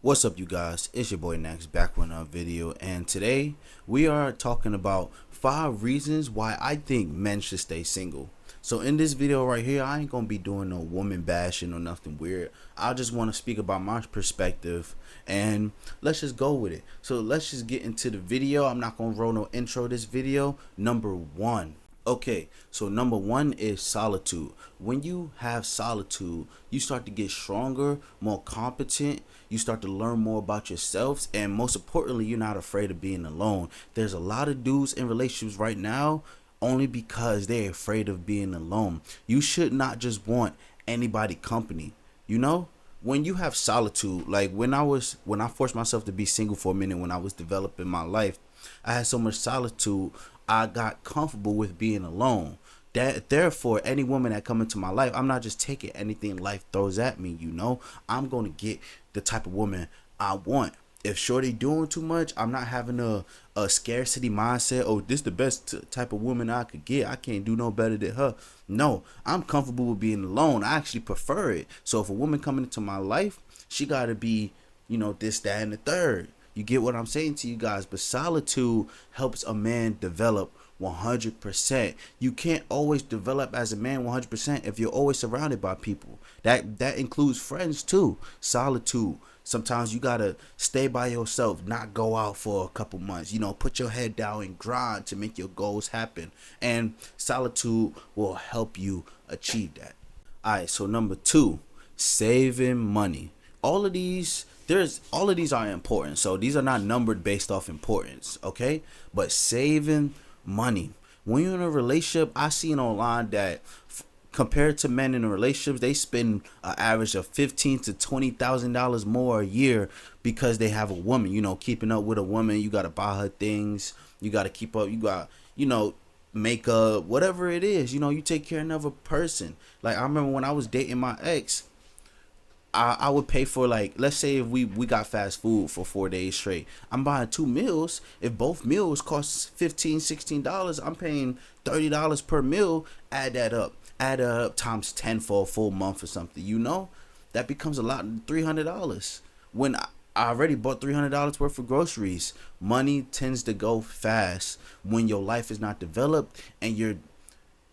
What's up, you guys? It's your boy Nax back with another video, and today we are talking about 5 reasons why I think men should stay single. So in this video right here, I ain't gonna be doing no woman bashing or nothing weird. I just want to speak about my perspective, and let's just go with it. So let's just get into the video. I'm not gonna roll no intro this video. Number 1. Okay, so number 1 is solitude. When you have solitude, you start to get stronger, more competent. You start to learn more about yourselves, and most importantly, you're not afraid of being alone. There's a lot of dudes in relationships right now only because they're afraid of being alone. You should not just want anybody company. You know, when you have solitude, like when I forced myself to be single for a minute when I was developing my life, I had so much solitude. I got comfortable with being alone. That therefore, any woman that come into my life, I'm not just taking anything life throws at me. I'm gonna get the type of woman I want. If shorty doing too much, I'm not having a scarcity mindset. Oh, this the best type of woman I could get. I can't do no better than her. No, I'm comfortable with being alone. I actually prefer it. So if a woman coming into my life, she gotta be, this, that, and the third. You get what I'm saying to you guys? But solitude helps a man develop 100%. You can't always develop as a man 100% if you're always surrounded by people. That includes friends too. Solitude. Sometimes you gotta stay by yourself, not go out for a couple months. Put your head down and grind to make your goals happen. And solitude will help you achieve that. Alright, so number 2, saving money. All of these are important. So these are not numbered based off importance, okay? But saving money. When you're in a relationship, I seen online that compared to men in relationships, they spend an average of $15,000 to $20,000 more a year because they have a woman. Keeping up with a woman, you gotta buy her things, you gotta keep up, you got makeup, whatever it is. You take care of another person. Like I remember when I was dating my ex, I would pay for, like, let's say if we got fast food for 4 days straight, I'm buying 2 meals. If both meals cost $15, $16, I'm paying $30 per meal. Add that up times 10 for a full month or something. That becomes a lot. $300 when I already bought $300 worth of groceries. Money tends to go fast when your life is not developed and you're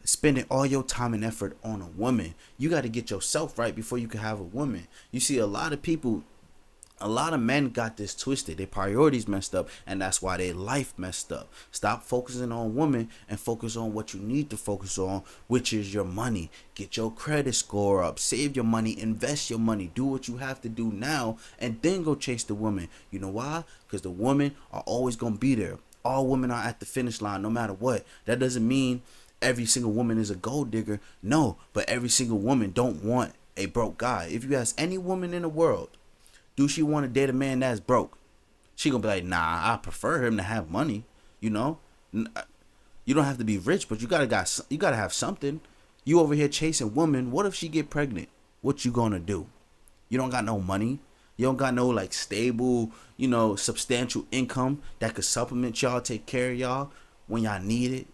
spending all your time and effort on a woman. You got to get yourself right before you can have a woman. You see, a lot of men got this twisted. Their priorities messed up, and that's why their life messed up. Stop focusing on women and focus on what you need to focus on, which is your money. Get your credit score up, save your money, invest your money, do what you have to do now, and then go chase the woman. You know why? Because the women are always going to be there. All women are at the finish line no matter what. That doesn't mean every single woman is a gold digger. No, but every single woman don't want a broke guy. If you ask any woman in the world, do she want to date a man that's broke? She gonna be like, nah, I prefer him to have money. You don't have to be rich, but you gotta have something. You over here chasing woman. What if she get pregnant? What you gonna do? You don't got no money. You don't got no like stable, substantial income that could supplement y'all, take care of y'all when y'all need it.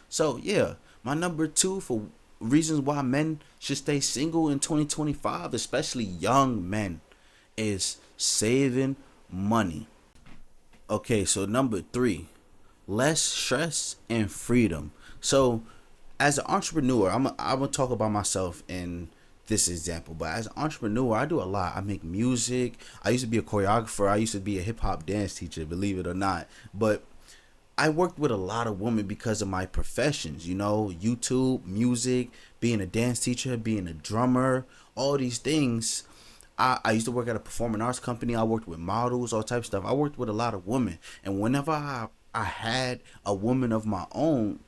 So yeah, my number 2 for reasons why men should stay single in 2025, especially young men, is saving money. Okay, so number 3, less stress and freedom. So as an entrepreneur, I'm gonna talk about myself in this example, but as an entrepreneur, I do a lot. I make music. I used to be a choreographer. I used to be a hip hop dance teacher, believe it or not. But I worked with a lot of women because of my professions, YouTube, music, being a dance teacher, being a drummer, all these things. I used to work at a performing arts company. I worked with models, all types of stuff. I worked with a lot of women. And whenever I had a woman of my own,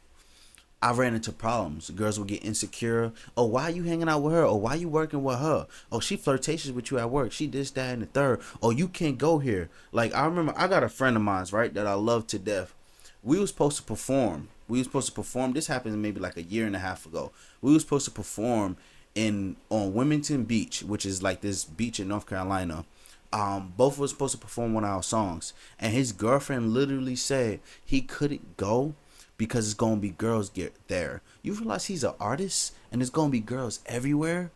I ran into problems. Girls would get insecure. Oh, why are you hanging out with her? Oh, why are you working with her? Oh, she flirtatious with you at work. She this, that, and the third. Oh, you can't go here. Like, I remember I got a friend of mine, right, that I love to death. We was supposed to perform. This happened maybe like a year and a half ago. We was supposed to perform on Wilmington Beach, which is like this beach in North Carolina. Both of us supposed to perform one of our songs, and his girlfriend literally said he couldn't go because it's gonna be girls get there. You realize he's an artist and there's gonna be girls everywhere.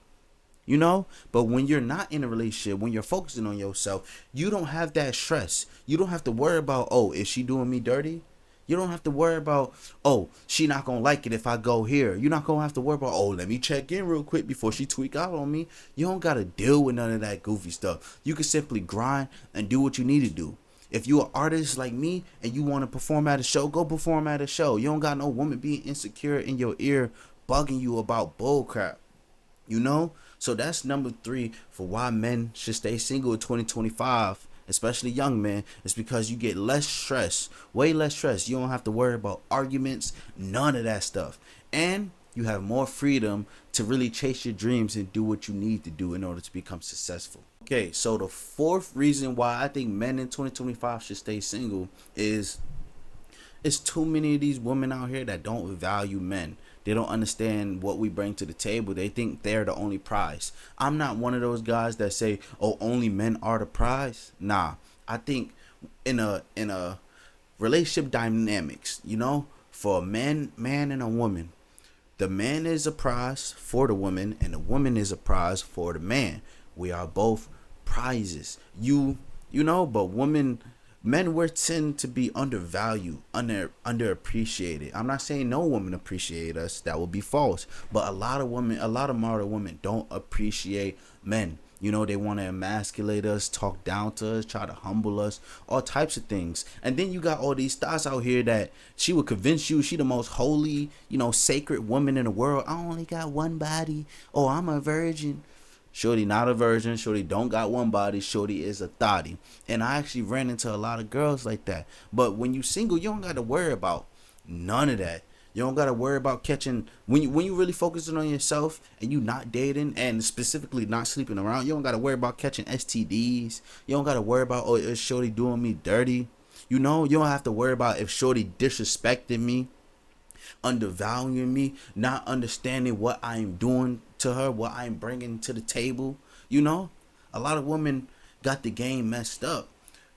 you know. But when you're not in a relationship, when you're focusing on yourself, you don't have that stress. You don't have to worry about, oh, is she doing me dirty? You don't have to worry about, oh, she not gonna like it if I go here. You're not gonna have to worry about, oh, let me check in real quick before she tweak out on me. You don't gotta deal with none of that goofy stuff. You can simply grind and do what you need to do. If you an artist like me and you want to perform at a show, go perform at a show. You don't got no woman being insecure in your ear bugging you about bull crap. You know? So that's number 3 for why men should stay single in 2025, especially young men. It's because you get less stress, way less stress. You don't have to worry about arguments, none of that stuff. And you have more freedom to really chase your dreams and do what you need to do in order to become successful. Okay, so the 4th reason why I think men in 2025 should stay single is it's too many of these women out here that don't value men. They don't understand what we bring to the table. They think they're the only prize. I'm not one of those guys that say, "Oh, only men are the prize." Nah, I think in a relationship dynamics, you know, for a man and a woman, the man is a prize for the woman, and the woman is a prize for the man. We are both prizes. You know, but men were tend to be undervalued, underappreciated. I'm not saying no woman appreciate us. That would be false. But a lot of modern women don't appreciate men. You know, they want to emasculate us, talk down to us, try to humble us, all types of things. And then you got all these thoughts out here that she would convince you she the most holy, you know, sacred woman in the world. I only got one body. Oh, I'm a virgin. Shorty not a virgin. Shorty don't got one body. Shorty is a thotty. And I actually ran into a lot of girls like that. But when you single, you don't got to worry about none of that. You don't got to worry about catching, when you really focusing on yourself and you not dating and specifically not sleeping around, you don't got to worry about catching STDs. You don't got to worry about, oh, is Shorty doing me dirty? You know, you don't have to worry about if Shorty disrespecting me, undervaluing me, not understanding what I'm doing to her, what I'm bringing to the table. You know, a lot of women got the game messed up.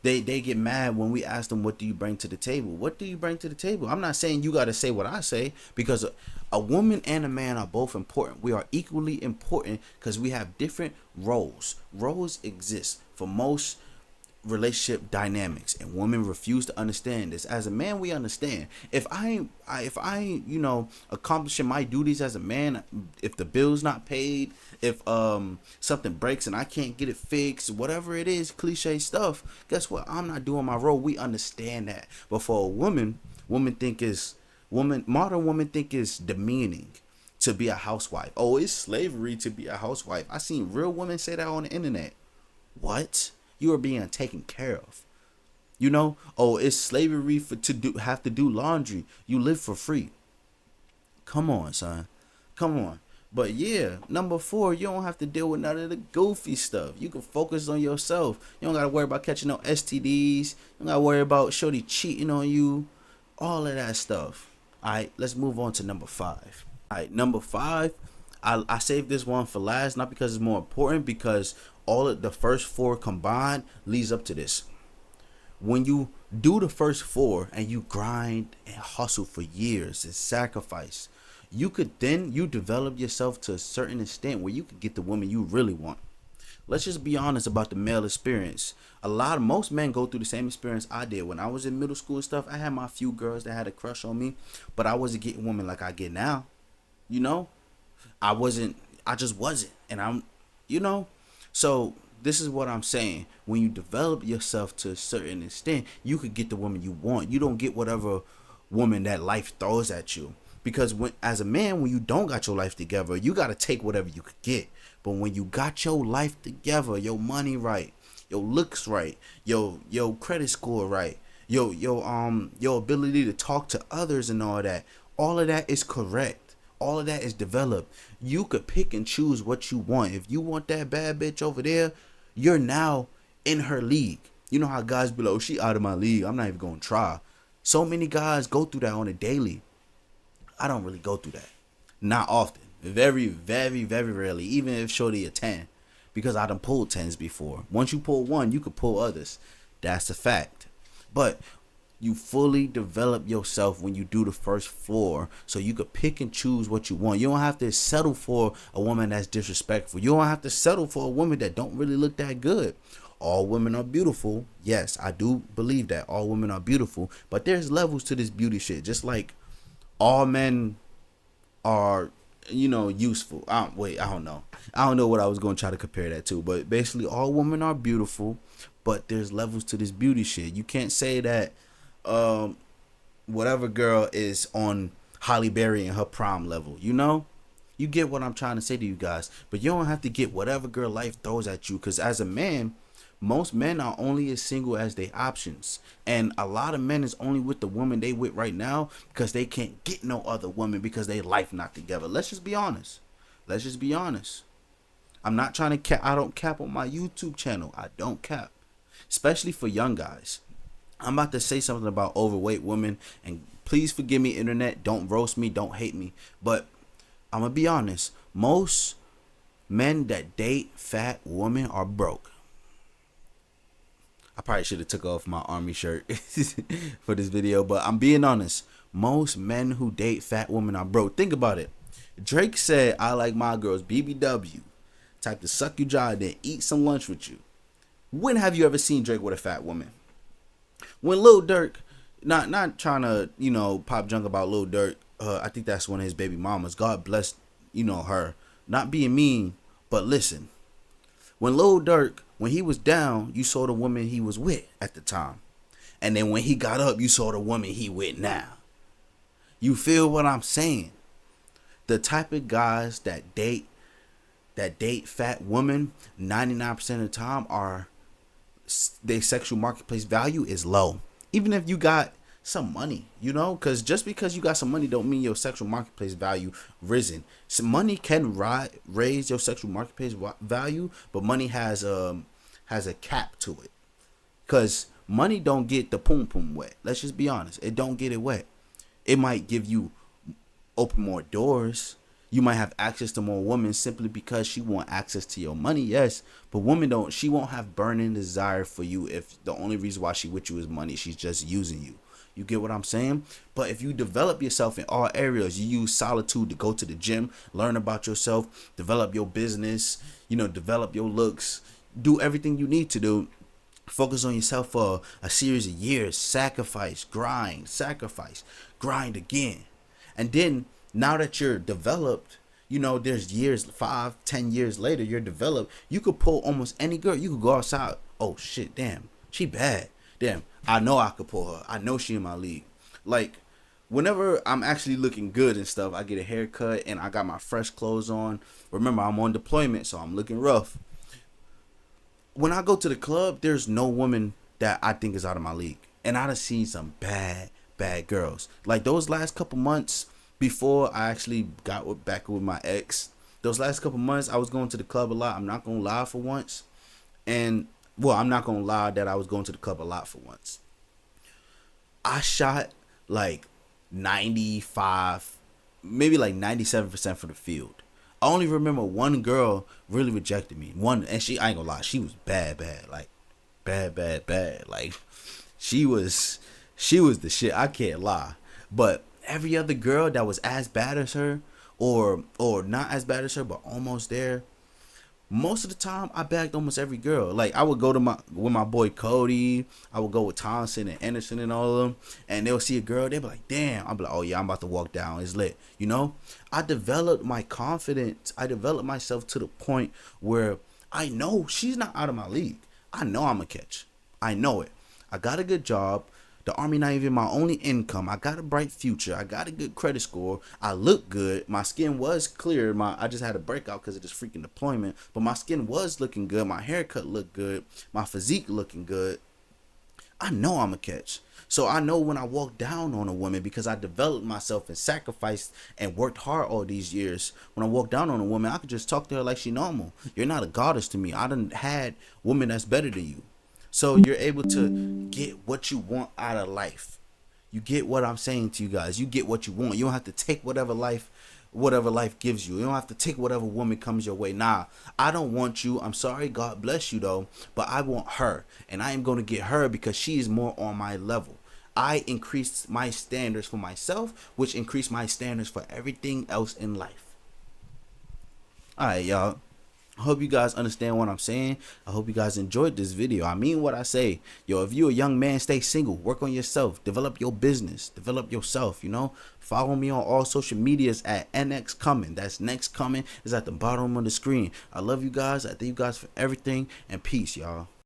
They get mad when we ask them, what do you bring to the table? What do you bring to the table? I'm not saying you got to say what I say, because a woman and a man are both important. We are equally important because we have different roles. Roles exist for most relationship dynamics, and women refuse to understand this. As a man, we understand. If I you know, accomplishing my duties as a man, if the bill's not paid, if something breaks and I can't get it fixed, whatever it is, cliche stuff, guess what? I'm not doing my role. We understand that. But for a woman, modern women think it's demeaning to be a housewife. Oh, it's slavery to be a housewife. I seen real women say that on the internet. What? You are being taken care of. You know, oh, it's slavery have to do laundry. You live for free. Come on, son. Come on. But yeah, number 4, you don't have to deal with none of the goofy stuff. You can focus on yourself. You don't gotta worry about catching no STDs. You don't gotta worry about shorty cheating on you. All of that stuff. Alright, let's move on to number 5. Alright, number 5. I saved this one for last, not because it's more important, because all of the first 4 combined leads up to this. When you do the first 4 and you grind and hustle for years and sacrifice, you develop yourself to a certain extent where you could get the woman you really want. Let's just be honest about the male experience. Most men go through the same experience I did. When I was in middle school and stuff, I had my few girls that had a crush on me, but I wasn't getting women like I get now. You know? I just wasn't. And so this is what I'm saying. When you develop yourself to a certain extent, you could get the woman you want. You don't get whatever woman that life throws at you. Because as a man, when you don't got your life together, you got to take whatever you could get. But when you got your life together, your money right, your looks right, your credit score right, your ability to talk to others and all of that is correct. All of that is developed. You could pick and choose what you want. If you want that bad bitch over there, you're now in her league. You know how guys be like, oh, she out of my league, I'm not even gonna try. So many guys go through that on a daily. I don't really go through that. Not often. Very, very, very rarely. Even if shorty a 10. Because I done pulled 10s before. Once you pull one, you could pull others. That's a fact. But You fully develop yourself when you do the first floor, so you could pick and choose what you want. You don't have to settle for a woman that's disrespectful. You don't have to settle for a woman that don't really look that good. All women are beautiful. Yes, I do believe that all women are beautiful, but there's levels to this beauty shit. Just like all men are, useful. I don't know. I don't know what I was going to try to compare that to, but basically all women are beautiful, but there's levels to this beauty shit. You can't say that whatever girl is on Holly Berry in her prime level, You get what I'm trying to say to you guys, but you don't have to get whatever girl life throws at you, because as a man, most men are only as single as they options, and a lot of men is only with the woman they with right now because they can't get no other woman because they life not together. Let's just be honest. I'm not trying to cap. I don't cap on my YouTube channel. I don't cap, especially for young guys. I'm about to say something about overweight women, and please forgive me, internet. Don't roast me. Don't hate me. But I'm going to be honest. Most men that date fat women are broke. I probably should have took off my army shirt for this video, but I'm being honest. Most men who date fat women are broke. Think about it. Drake said, I like my girls BBW. Type to suck you dry, then eat some lunch with you. When have you ever seen Drake with a fat woman? When Lil Durk, not trying to, pop junk about Lil Durk. I think that's one of his baby mamas. God bless, her. Not being mean, but listen. When Lil Durk, when he was down, you saw the woman he was with at the time. And then when he got up, you saw the woman he with now. You feel what I'm saying? The type of guys that date fat women, 99% of the time their sexual marketplace value is low. Even if you got some money, because just because you got some money don't mean your sexual marketplace value risen. Some money can raise your sexual marketplace value, but money has a cap to it. Because money don't get the poom poom wet. Let's just be honest. It don't get it wet. It might give you open more doors. You might have access to more women simply because she want access to your money, yes. But she won't have burning desire for you if the only reason why she with you is money. She's just using you. You get what I'm saying? But if you develop yourself in all areas, you use Solitude to go to the gym, learn about yourself, develop your business, develop your looks, do everything you need to do. Focus on yourself for a series of years. Sacrifice, grind again. And then now that you're developed, there's years, 5-10 years later, you're developed. You could pull almost any girl. You could go outside. Oh shit, damn, she bad. Damn, I know I could pull her. I know she in my league. Like, whenever I'm actually looking good and stuff, I get a haircut and I got my fresh clothes on. Remember, I'm on deployment, so I'm looking rough. When I go to the club, there's no woman that I think is out of my league. And I done seen some bad girls. Like those last couple months before I actually got back with my ex, those last couple months I was going to the club a lot. I'm not going to lie for once. And, well, I'm not going to lie that I was going to the club a lot for once. I shot like 95, maybe like 97% for the field. I only remember one girl really rejected me. One, and I ain't gonna lie, she was bad. Like, bad. Like, she was the shit. I can't lie. But every other girl that was as bad as her, or not as bad as her, but almost there, most of the time I bagged almost every girl. Like, I would go with my boy Cody. I would go with Thompson and Anderson and all of them, and they'll see a girl, they'll be like, damn. I'll be like, oh yeah, I'm about to walk down, it's lit. I developed my confidence. I developed myself to the point where I know she's not out of my league. I know I'm a catch. I know it. I got a good job. The Army not even my only income. I got a bright future. I got a good credit score. I look good. My skin was clear. I just had a breakout because of this freaking deployment. But my skin was looking good. My haircut looked good. My physique looking good. I know I'm a catch. So I know when I walk down on a woman, because I developed myself and sacrificed and worked hard all these years. When I walk down on a woman, I could just talk to her like she normal. You're not a goddess to me. I done had women that's better than you. So you're able to get what you want out of life. You get what I'm saying to you guys. You get what you want. You don't have to take whatever life gives you. You don't have to take whatever woman comes your way. Nah, I don't want you. I'm sorry, God bless you though, but I want her. And I am going to get her because she is more on my level. I increased my standards for myself, which increased my standards for everything else in life. All right, y'all. I hope you guys understand what I'm saying. I hope you guys enjoyed this video. I mean what I say. Yo, if you a young man, stay single. Work on yourself. Develop your business. Develop yourself, you know. Follow me on all social medias at NX Coming. That's next coming is at the bottom of the screen. I love you guys. I thank you guys for everything. And peace, y'all.